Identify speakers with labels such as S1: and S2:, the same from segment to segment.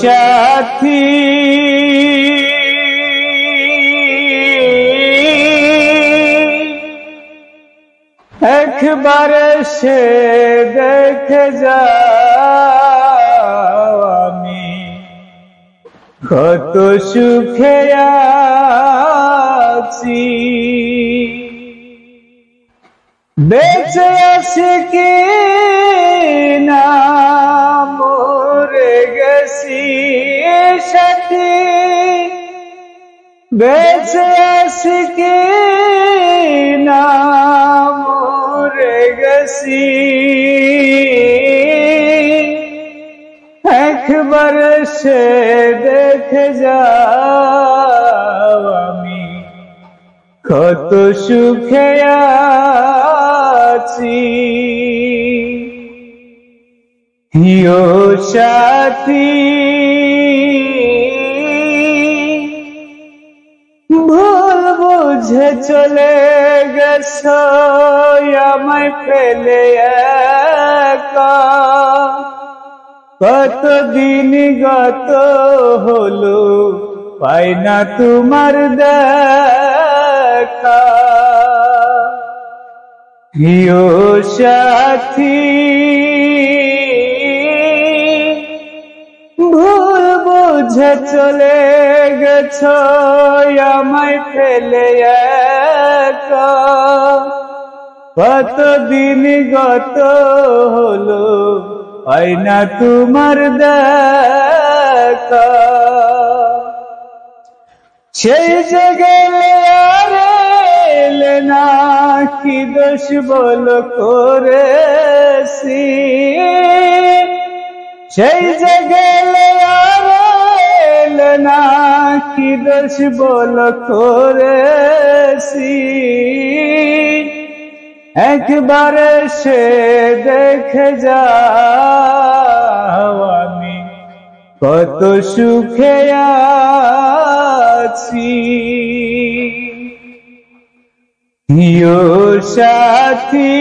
S1: সাথী একবার সে দেখে যাও আমি কত সুখে আছি বেঁচে আছি কি না মরে গেছি সাথী বেঁচে আছি কি না মরে গেছি একবার সে দেখে যাও আমি কত সুখে আছি হিও সাথী ভুল বুঝে চলে গেছো আমায় ফেলে একা কতদিন গত হলো পাই না তোমার দেখা প্রিয় সাথী ভুল বুঝে চলে গেছো আমায় ফেলে একা কতদিন গত হলো পাই না তোমার দেখা সেই যে গেলে আর এলে না কি দোষ বলো করেছি সেই যে গেলে আর এলে না কি দোষ বলো করেছি একবার সে দেখে যাও আমি কত সুখে আছি প্রিয় সাথী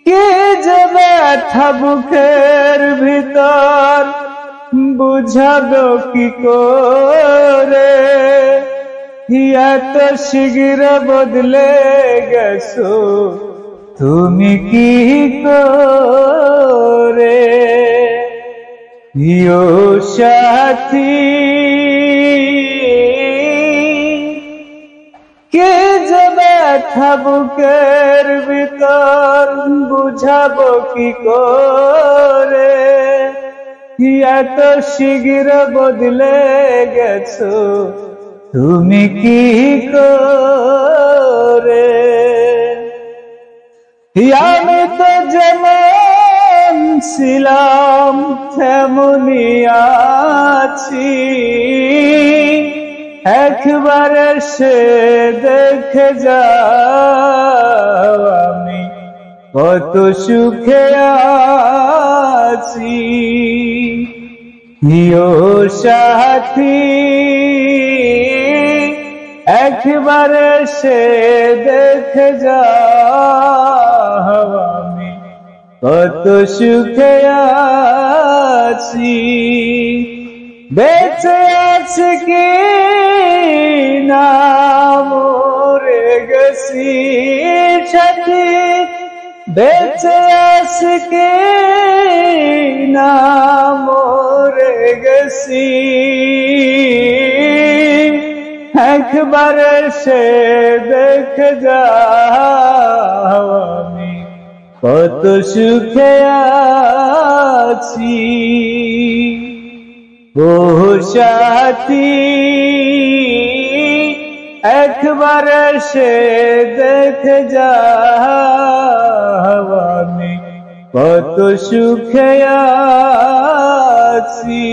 S1: কে যে ব্যথা বুকের ভিতর বুঝাবো কি করে এত শীঘ্র বদলে গেছো তুমি কি করে প্রিয় সাথী কে যে ব্যথা বুকের ভিতর বুঝাবো কি করে এত শীঘ্র বদলে গেছো তুমি কি করে আমি তো যেমন ছিলাম তেমনি আছি একবার সে দেখে যাও আমি কত সুখে আছি প্রিয় সাথী একবার সে দেখে যাও আমি কত সুখে আছি বেঁচে আছি কি না মরে গেছি সাথী বেঁচে আছি কি না মরে গেছি একবার সে দেখে যাও আমি কত সুখে আছি ও সাথী একবার সে দেখে যাও আমি কত সুখে আছি।